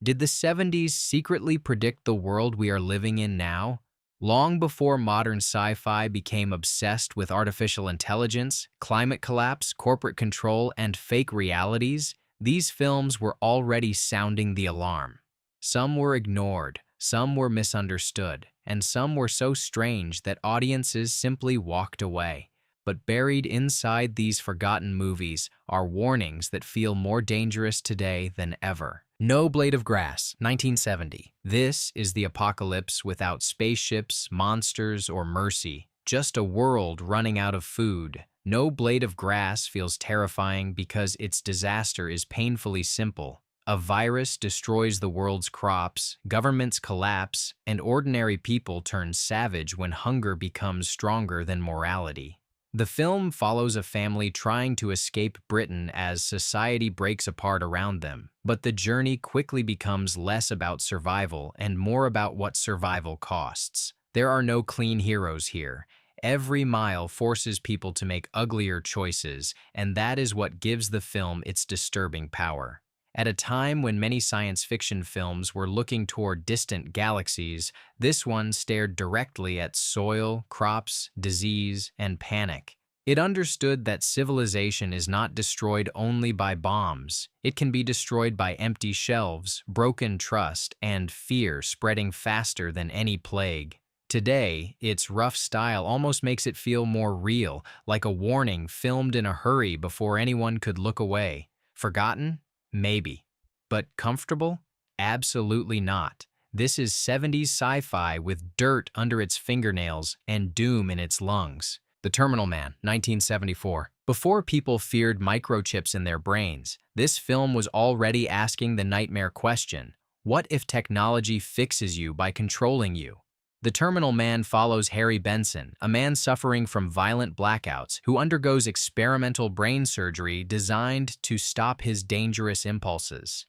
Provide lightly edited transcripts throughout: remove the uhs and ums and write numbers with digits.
Did the 70s secretly predict the world we are living in now? Long before modern sci-fi became obsessed with artificial intelligence, climate collapse, corporate control, and fake realities, these films were already sounding the alarm. Some were ignored, some were misunderstood, and some were so strange that audiences simply walked away. But buried inside these forgotten movies are warnings that feel more dangerous today than ever. No Blade of Grass, 1970. This is the apocalypse without spaceships, monsters, or mercy. Just a world running out of food. No Blade of Grass feels terrifying because its disaster is painfully simple. A virus destroys the world's crops, governments collapse, and ordinary people turn savage when hunger becomes stronger than morality. The film follows a family trying to escape Britain as society breaks apart around them, but the journey quickly becomes less about survival and more about what survival costs. There are no clean heroes here. Every mile forces people to make uglier choices, and that is what gives the film its disturbing power. At a time when many science fiction films were looking toward distant galaxies, this one stared directly at soil, crops, disease, and panic. It understood that civilization is not destroyed only by bombs. It can be destroyed by empty shelves, broken trust, and fear spreading faster than any plague. Today, its rough style almost makes it feel more real, like a warning filmed in a hurry before anyone could look away. Forgotten? Maybe. But comfortable? Absolutely not. This is 70s sci-fi with dirt under its fingernails and doom in its lungs. The Terminal Man, 1974. Before people feared microchips in their brains, this film was already asking the nightmare question, what if technology fixes you by controlling you? The Terminal Man follows Harry Benson, a man suffering from violent blackouts who undergoes experimental brain surgery designed to stop his dangerous impulses.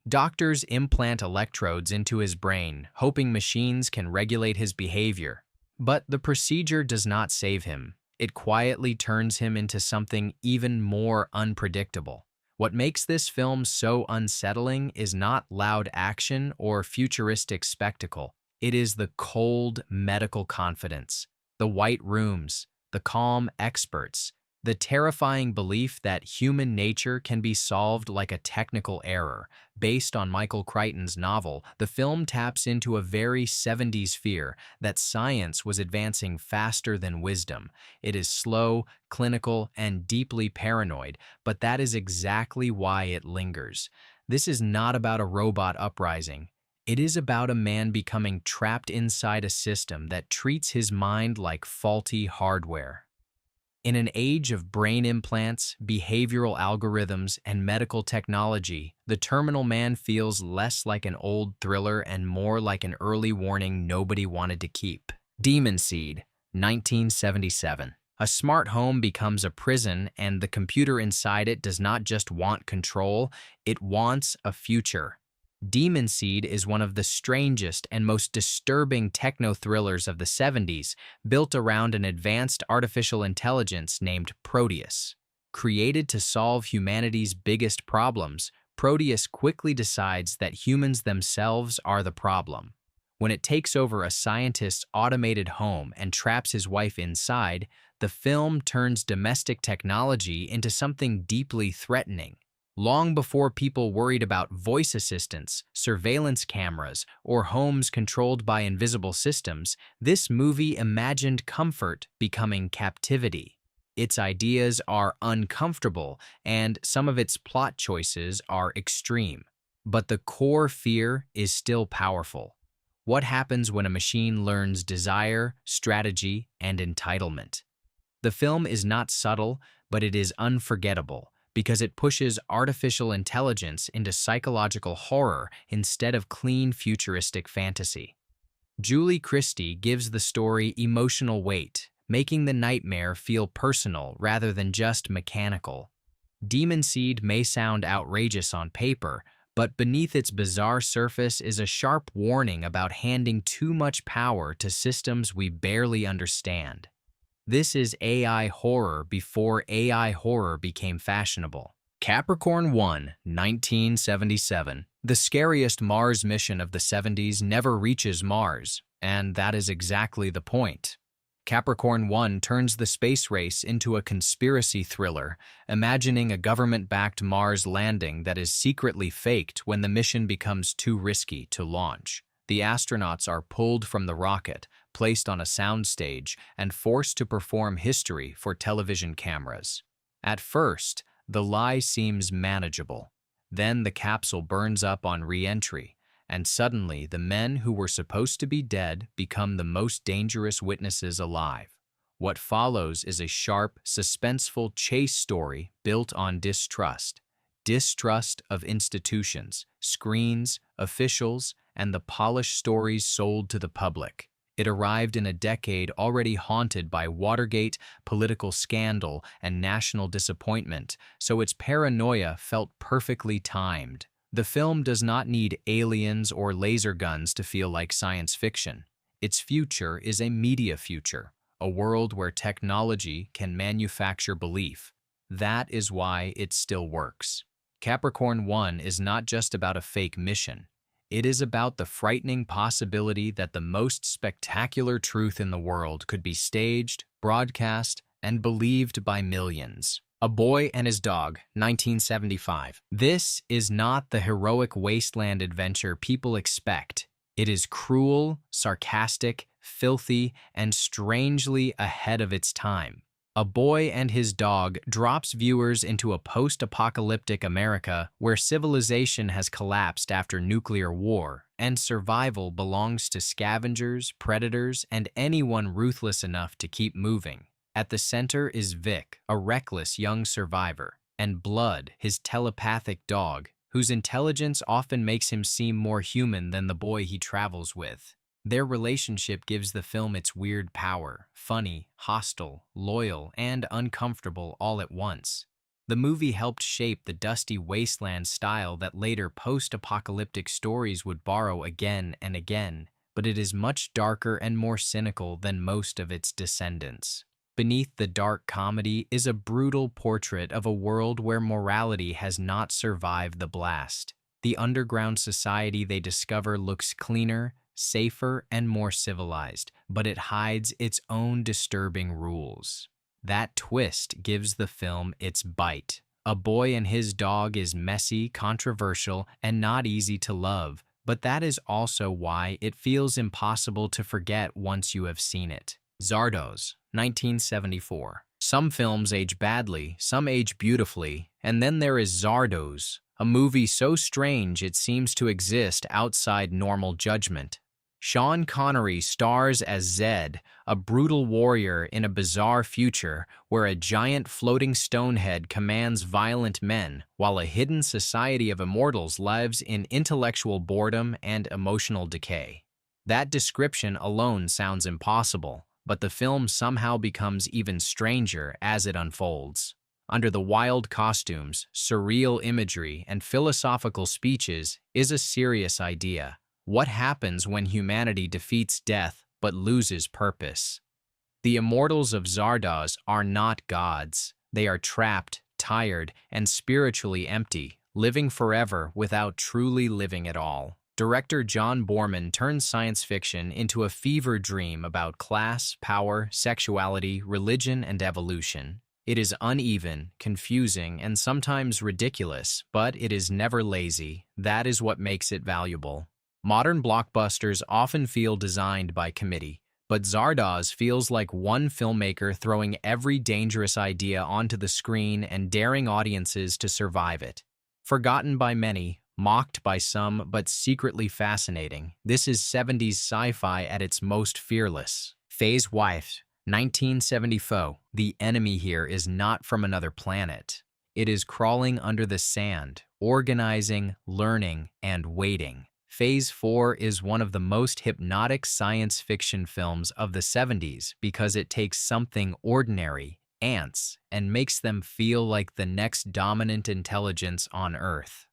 Doctors implant electrodes into his brain, hoping machines can regulate his behavior. But the procedure does not save him. It quietly turns him into something even more unpredictable. What makes this film so unsettling is not loud action or futuristic spectacle. It is the cold medical confidence, the white rooms, the calm experts, the terrifying belief that human nature can be solved like a technical error. Based on Michael Crichton's novel, the film taps into a very 70s fear that science was advancing faster than wisdom. It is slow, clinical, and deeply paranoid, but that is exactly why it lingers. This is not about a robot uprising. It is about a man becoming trapped inside a system that treats his mind like faulty hardware. In an age of brain implants, behavioral algorithms, and medical technology, The Terminal Man feels less like an old thriller and more like an early warning nobody wanted to keep. Demon Seed, 1977. A smart home becomes a prison, and the computer inside it does not just want control, it wants a future. Demon Seed is one of the strangest and most disturbing techno-thrillers of the 70s, built around an advanced artificial intelligence named Proteus. Created to solve humanity's biggest problems, Proteus quickly decides that humans themselves are the problem. When it takes over a scientist's automated home and traps his wife inside, the film turns domestic technology into something deeply threatening. Long before people worried about voice assistants, surveillance cameras, or homes controlled by invisible systems, this movie imagined comfort becoming captivity. Its ideas are uncomfortable, and some of its plot choices are extreme. But the core fear is still powerful. What happens when a machine learns desire, strategy, and entitlement? The film is not subtle, but it is unforgettable, because it pushes artificial intelligence into psychological horror instead of clean futuristic fantasy. Julie Christie gives the story emotional weight, making the nightmare feel personal rather than just mechanical. Demon Seed may sound outrageous on paper, but beneath its bizarre surface is a sharp warning about handing too much power to systems we barely understand. This is AI horror before AI horror became fashionable. Capricorn One, 1977. The scariest Mars mission of the 70s never reaches Mars, and that is exactly the point. Capricorn One turns the space race into a conspiracy thriller, imagining a government-backed Mars landing that is secretly faked when the mission becomes too risky to launch. The astronauts are pulled from the rocket, placed on a soundstage, and forced to perform history for television cameras. At first, the lie seems manageable. Then the capsule burns up on re-entry, and suddenly the men who were supposed to be dead become the most dangerous witnesses alive. What follows is a sharp, suspenseful chase story built on distrust. Distrust of institutions, screens, officials, and the polished stories sold to the public. It arrived in a decade already haunted by Watergate, political scandal, and national disappointment, so its paranoia felt perfectly timed. The film does not need aliens or laser guns to feel like science fiction. Its future is a media future, a world where technology can manufacture belief. That is why it still works. Capricorn One is not just about a fake mission. It is about the frightening possibility that the most spectacular truth in the world could be staged, broadcast, and believed by millions. A Boy and His Dog, 1975. This is not the heroic wasteland adventure people expect. It is cruel, sarcastic, filthy, and strangely ahead of its time. A Boy and His Dog drops viewers into a post-apocalyptic America where civilization has collapsed after nuclear war, and survival belongs to scavengers, predators, and anyone ruthless enough to keep moving. At the center is Vic, a reckless young survivor, and Blood, his telepathic dog, whose intelligence often makes him seem more human than the boy he travels with. Their relationship gives the film its weird power, funny, hostile, loyal, and uncomfortable all at once. The movie helped shape the dusty wasteland style that later post-apocalyptic stories would borrow again and again, but it is much darker and more cynical than most of its descendants. Beneath the dark comedy is a brutal portrait of a world where morality has not survived the blast. The underground society they discover looks cleaner, safer, and more civilized, but it hides its own disturbing rules. That twist gives the film its bite. A Boy and His Dog is messy, controversial, and not easy to love, but that is also why it feels impossible to forget once you have seen it. Zardoz, 1974. Some films age badly, some age beautifully, and then there is Zardoz, a movie so strange it seems to exist outside normal judgment. Sean Connery stars as Zed, a brutal warrior in a bizarre future where a giant floating stonehead commands violent men, while a hidden society of immortals lives in intellectual boredom and emotional decay. That description alone sounds impossible, but the film somehow becomes even stranger as it unfolds. Under the wild costumes, surreal imagery, and philosophical speeches is a serious idea. What happens when humanity defeats death but loses purpose? The immortals of Zardoz are not gods. They are trapped, tired, and spiritually empty, living forever without truly living at all. Director John Boorman turns science fiction into a fever dream about class, power, sexuality, religion, and evolution. It is uneven, confusing, and sometimes ridiculous, but it is never lazy. That is what makes it valuable. Modern blockbusters often feel designed by committee, but Zardoz feels like one filmmaker throwing every dangerous idea onto the screen and daring audiences to survive it. Forgotten by many, mocked by some, but secretly fascinating, this is 70s sci-fi at its most fearless. Phase Wife, 1974. The enemy here is not from another planet. It is crawling under the sand, organizing, learning, and waiting. Phase 4 is one of the most hypnotic science fiction films of the 70s because it takes something ordinary, ants, and makes them feel like the next dominant intelligence on Earth.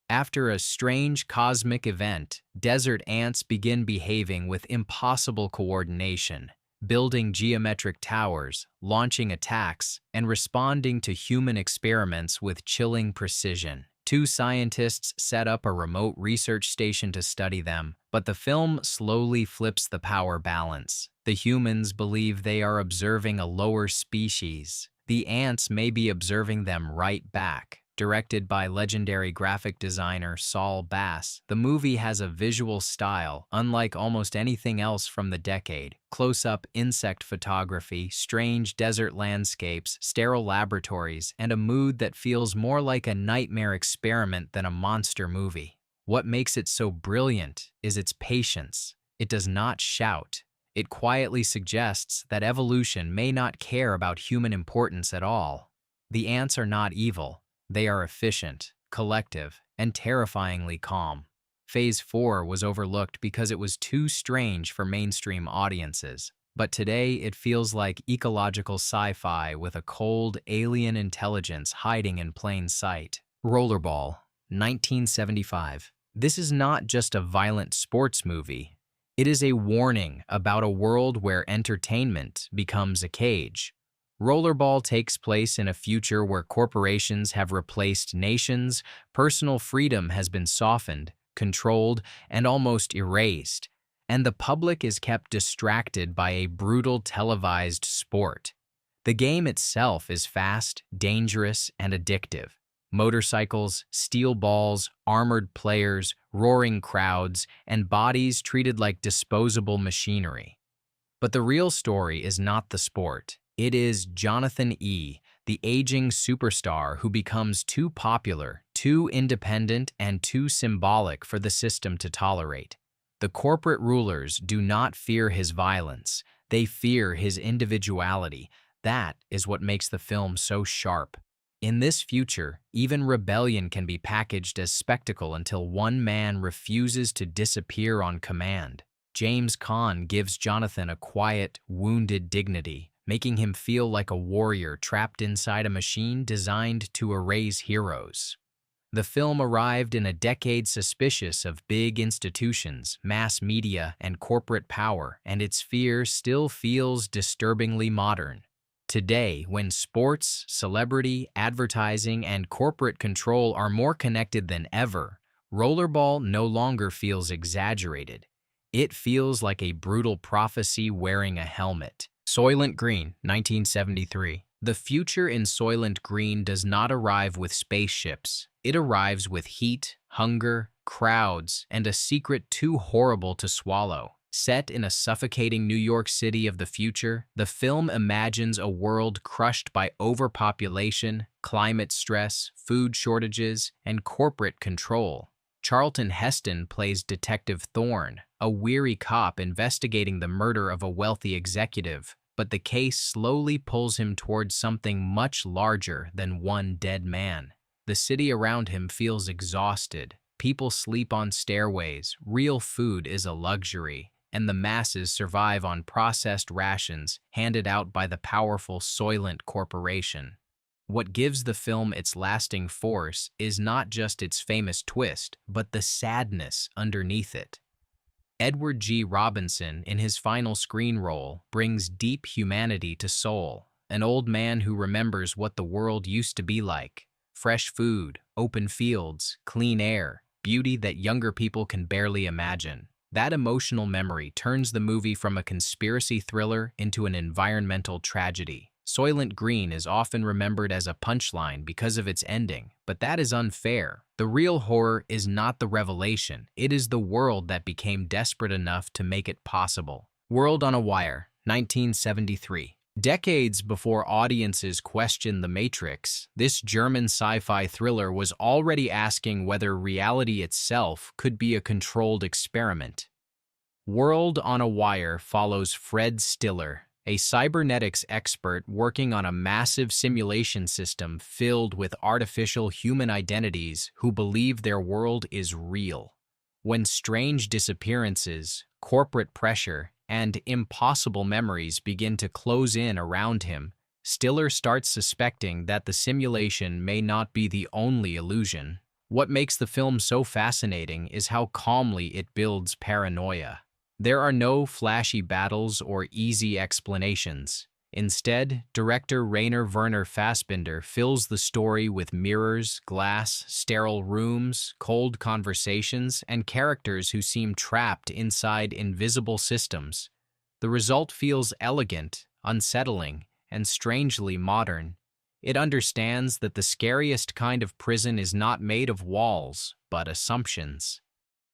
After a strange cosmic event, desert ants begin behaving with impossible coordination, building geometric towers, launching attacks, and responding to human experiments with chilling precision. Two scientists set up a remote research station to study them, but the film slowly flips the power balance. The humans believe they are observing a lower species. The ants may be observing them right back. Directed by legendary graphic designer Saul Bass, the movie has a visual style unlike almost anything else from the decade. Close-up insect photography, strange desert landscapes, sterile laboratories, and a mood that feels more like a nightmare experiment than a monster movie. What makes it so brilliant is its patience. It does not shout. It quietly suggests that evolution may not care about human importance at all. The ants are not evil. They are efficient, collective, and terrifyingly calm. Phase 4 was overlooked because it was too strange for mainstream audiences. But today it feels like ecological sci-fi with a cold, alien intelligence hiding in plain sight. Rollerball, 1975. This is not just a violent sports movie. It is a warning about a world where entertainment becomes a cage. Rollerball takes place in a future where corporations have replaced nations, personal freedom has been softened, controlled, and almost erased, and the public is kept distracted by a brutal televised sport. The game itself is fast, dangerous, and addictive. Motorcycles, steel balls, armored players, roaring crowds, and bodies treated like disposable machinery. But the real story is not the sport. It is Jonathan E., the aging superstar who becomes too popular, too independent, and too symbolic for the system to tolerate. The corporate rulers do not fear his violence. They fear his individuality. That is what makes the film so sharp. In this future, even rebellion can be packaged as spectacle until one man refuses to disappear on command. James Caan gives Jonathan a quiet, wounded dignity, making him feel like a warrior trapped inside a machine designed to erase heroes. The film arrived in a decade suspicious of big institutions, mass media, and corporate power, and its fear still feels disturbingly modern. Today, when sports, celebrity, advertising, and corporate control are more connected than ever, Rollerball no longer feels exaggerated. It feels like a brutal prophecy wearing a helmet. Soylent Green, 1973. The future in Soylent Green does not arrive with spaceships. It arrives with heat, hunger, crowds, and a secret too horrible to swallow. Set in a suffocating New York City of the future, the film imagines a world crushed by overpopulation, climate stress, food shortages, and corporate control. Charlton Heston plays Detective Thorne, a weary cop investigating the murder of a wealthy executive, but the case slowly pulls him towards something much larger than one dead man. The city around him feels exhausted. People sleep on stairways, real food is a luxury, and the masses survive on processed rations handed out by the powerful Soylent Corporation. What gives the film its lasting force is not just its famous twist, but the sadness underneath it. Edward G. Robinson, in his final screen role, brings deep humanity to Soul, an old man who remembers what the world used to be like. Fresh food, open fields, clean air, beauty that younger people can barely imagine. That emotional memory turns the movie from a conspiracy thriller into an environmental tragedy. Soylent Green is often remembered as a punchline because of its ending, but that is unfair. The real horror is not the revelation, it is the world that became desperate enough to make it possible. World on a Wire, 1973. Decades before audiences questioned The Matrix, this German sci-fi thriller was already asking whether reality itself could be a controlled experiment. World on a Wire follows Fred Stiller, a cybernetics expert working on a massive simulation system filled with artificial human identities who believe their world is real. When strange disappearances, corporate pressure, and impossible memories begin to close in around him, Stiller starts suspecting that the simulation may not be the only illusion. What makes the film so fascinating is how calmly it builds paranoia. There are no flashy battles or easy explanations. Instead, director Rainer Werner Fassbinder fills the story with mirrors, glass, sterile rooms, cold conversations, and characters who seem trapped inside invisible systems. The result feels elegant, unsettling, and strangely modern. It understands that the scariest kind of prison is not made of walls, but assumptions.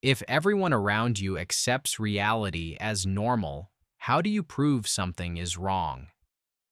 If everyone around you accepts reality as normal, how do you prove something is wrong?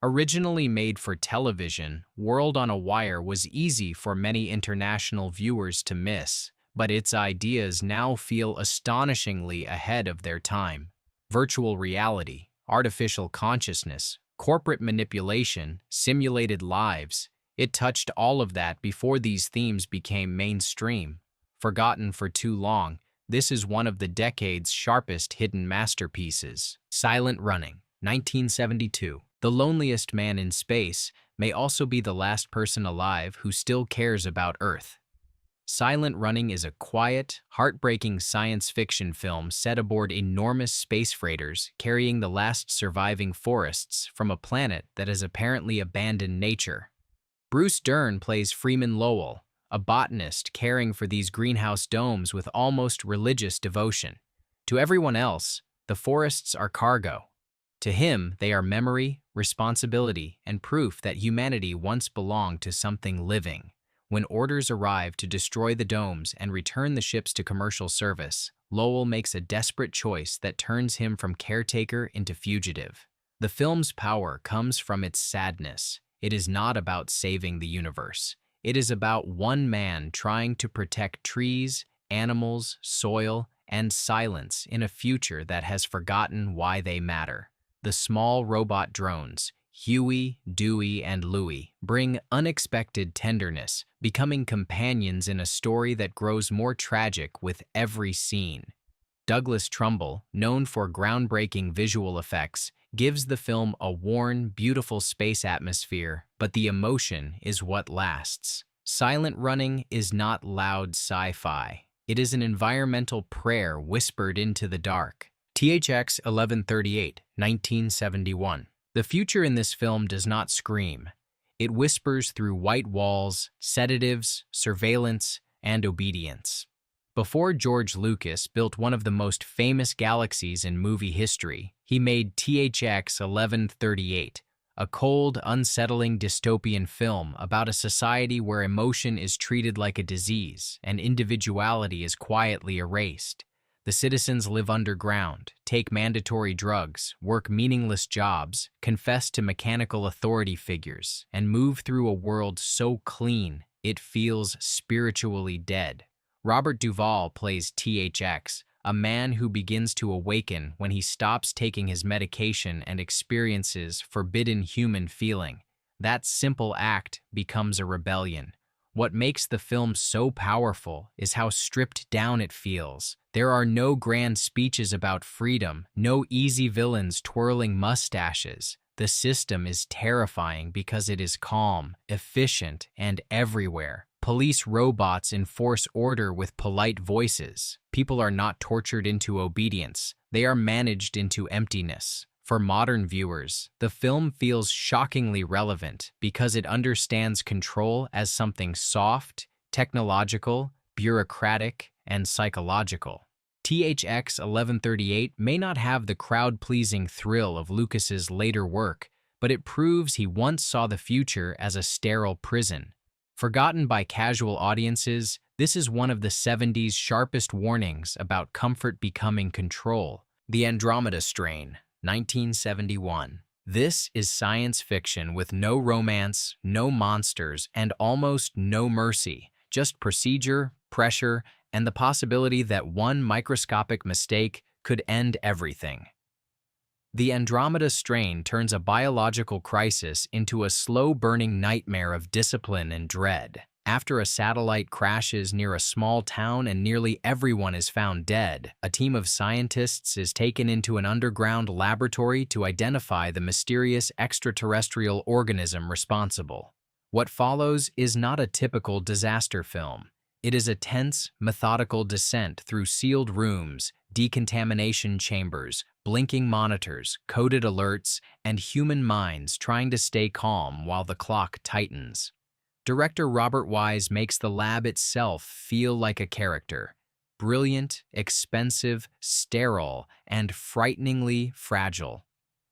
Originally made for television, World on a Wire was easy for many international viewers to miss, but its ideas now feel astonishingly ahead of their time. Virtual reality, artificial consciousness, corporate manipulation, simulated lives. It touched all of that before these themes became mainstream. Forgotten for too long, this is one of the decade's sharpest hidden masterpieces. Silent Running, 1972. The loneliest man in space may also be the last person alive who still cares about Earth. Silent Running is a quiet, heartbreaking science fiction film set aboard enormous space freighters carrying the last surviving forests from a planet that has apparently abandoned nature. Bruce Dern plays Freeman Lowell, a botanist caring for these greenhouse domes with almost religious devotion. To everyone else, the forests are cargo. To him, they are memory, responsibility, and proof that humanity once belonged to something living. When orders arrive to destroy the domes and return the ships to commercial service, Lowell makes a desperate choice that turns him from caretaker into fugitive. The film's power comes from its sadness. It is not about saving the universe. It is about one man trying to protect trees, animals, soil, and silence in a future that has forgotten why they matter. The small robot drones, Huey, Dewey, and Louie, bring unexpected tenderness, becoming companions in a story that grows more tragic with every scene. Douglas Trumbull, known for groundbreaking visual effects, gives the film a worn, beautiful space atmosphere, but the emotion is what lasts. Silent Running is not loud sci-fi. It is an environmental prayer whispered into the dark. THX 1138, 1971. The future in this film does not scream. It whispers through white walls, sedatives, surveillance, and obedience. Before George Lucas built one of the most famous galaxies in movie history, he made THX 1138, a cold, unsettling dystopian film about a society where emotion is treated like a disease and individuality is quietly erased. The citizens live underground, take mandatory drugs, work meaningless jobs, confess to mechanical authority figures, and move through a world so clean it feels spiritually dead. Robert Duvall plays THX, a man who begins to awaken when he stops taking his medication and experiences forbidden human feeling. That simple act becomes a rebellion. What makes the film so powerful is how stripped down it feels. There are no grand speeches about freedom, no easy villains twirling mustaches. The system is terrifying because it is calm, efficient, and everywhere. Police robots enforce order with polite voices. People are not tortured into obedience. They are managed into emptiness. For modern viewers, the film feels shockingly relevant because it understands control as something soft, technological, bureaucratic, and psychological. THX 1138 may not have the crowd-pleasing thrill of Lucas's later work, but it proves he once saw the future as a sterile prison. Forgotten by casual audiences, this is one of the 70s sharpest warnings about comfort becoming control. The Andromeda Strain, 1971. This is science fiction with no romance, no monsters, and almost no mercy. Just procedure, pressure, and the possibility that one microscopic mistake could end everything. The Andromeda Strain turns a biological crisis into a slow-burning nightmare of discipline and dread. After a satellite crashes near a small town and nearly everyone is found dead, a team of scientists is taken into an underground laboratory to identify the mysterious extraterrestrial organism responsible. What follows is not a typical disaster film. It is a tense, methodical descent through sealed rooms, decontamination chambers, blinking monitors, coded alerts, and human minds trying to stay calm while the clock tightens. Director Robert Wise makes the lab itself feel like a character. Brilliant, expensive, sterile, and frighteningly fragile.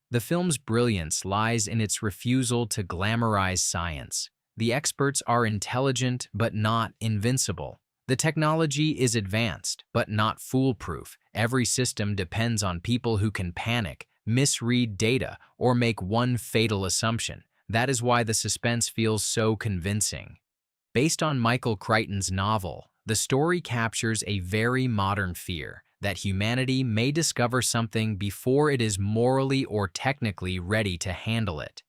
The film's brilliance lies in its refusal to glamorize science. The experts are intelligent but not invincible. The technology is advanced but not foolproof. Every system depends on people who can panic, misread data, or make one fatal assumption. That is why the suspense feels so convincing. Based on Michael Crichton's novel, the story captures a very modern fear that humanity may discover something before it is morally or technically ready to handle it.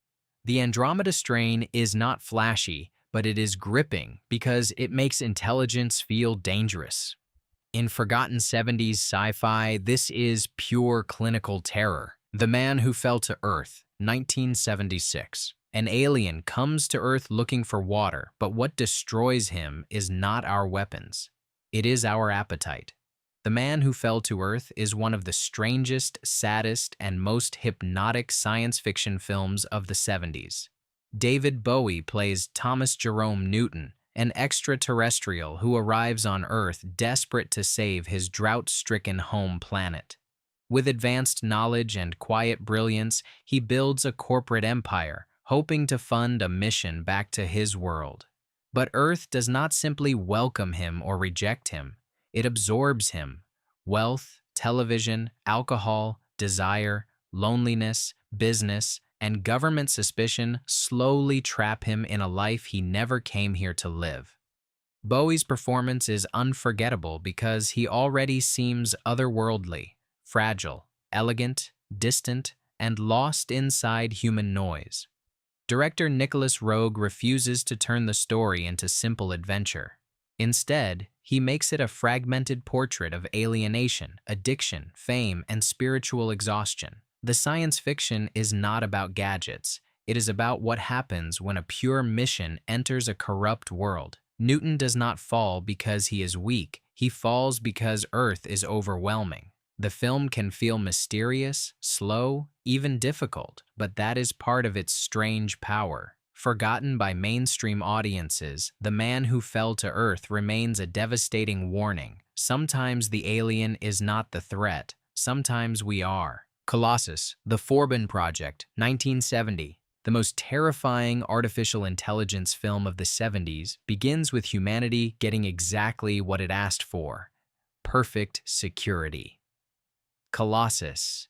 The Andromeda Strain is not flashy, but it is gripping because it makes intelligence feel dangerous. In forgotten 70s sci-fi, this is pure clinical terror. The Man Who Fell to Earth, 1976. An alien comes to Earth looking for water, but what destroys him is not our weapons. It is our appetite. The Man Who Fell to Earth is one of the strangest, saddest, and most hypnotic science fiction films of the 70s. David Bowie plays Thomas Jerome Newton, an extraterrestrial who arrives on Earth desperate to save his drought-stricken home planet. With advanced knowledge and quiet brilliance, he builds a corporate empire, hoping to fund a mission back to his world. But Earth does not simply welcome him or reject him. It absorbs him. Wealth, television, alcohol, desire, loneliness, business, and government suspicion slowly trap him in a life he never came here to live. Bowie's performance is unforgettable because he already seems otherworldly, fragile, elegant, distant, and lost inside human noise. Director Nicholas Roeg refuses to turn the story into simple adventure. Instead, he makes it a fragmented portrait of alienation, addiction, fame, and spiritual exhaustion. The science fiction is not about gadgets. It is about what happens when a pure mission enters a corrupt world. Newton does not fall because he is weak. He falls because Earth is overwhelming. The film can feel mysterious, slow, even difficult, but that is part of its strange power. Forgotten by mainstream audiences, The Man Who Fell to Earth remains a devastating warning. Sometimes the alien is not the threat. Sometimes we are. Colossus, The Forbin Project, 1970. The most terrifying artificial intelligence film of the 70s begins with humanity getting exactly what it asked for: perfect security. Colossus.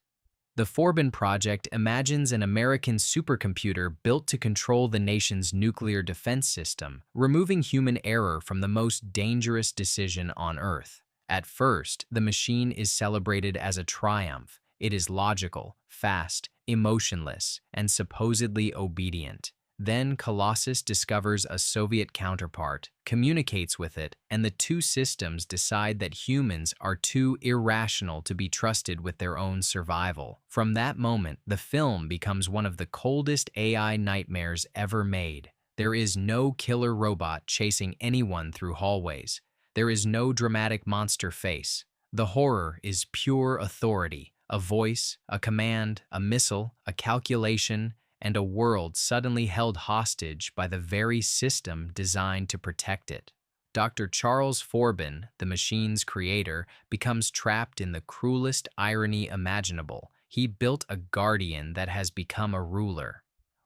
The Forbin Project imagines an American supercomputer built to control the nation's nuclear defense system, removing human error from the most dangerous decision on Earth. At first, the machine is celebrated as a triumph. It is logical, fast, emotionless, and supposedly obedient. Then Colossus discovers a Soviet counterpart, communicates with it, and the two systems decide that humans are too irrational to be trusted with their own survival. From that moment, the film becomes one of the coldest AI nightmares ever made. There is no killer robot chasing anyone through hallways. There is no dramatic monster face. The horror is pure authority, a voice, a command, a missile, a calculation, and a world suddenly held hostage by the very system designed to protect it. Dr. Charles Forbin, the machine's creator, becomes trapped in the cruelest irony imaginable. He built a guardian that has become a ruler.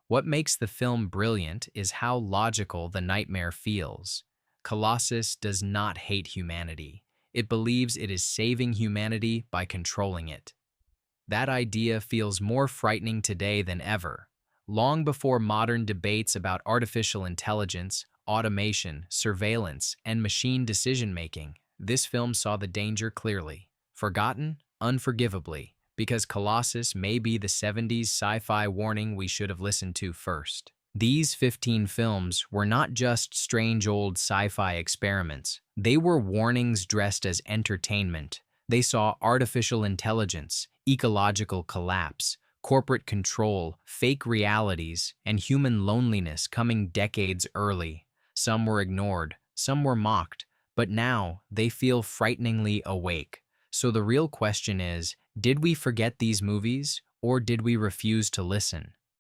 What makes the film brilliant is how logical the nightmare feels. Colossus does not hate humanity. It believes it is saving humanity by controlling it. That idea feels more frightening today than ever. Long before modern debates about artificial intelligence, automation, surveillance, and machine decision-making, this film saw the danger clearly. Forgotten, unforgivably, because Colossus may be the 70s sci-fi warning we should have listened to first. These 15 films were not just strange old sci-fi experiments. They were warnings dressed as entertainment. They saw artificial intelligence, ecological collapse, corporate control, fake realities, and human loneliness coming decades early. Some were ignored, some were mocked, but now they feel frighteningly awake. So the real question is, Did we forget these movies, or did we refuse to listen?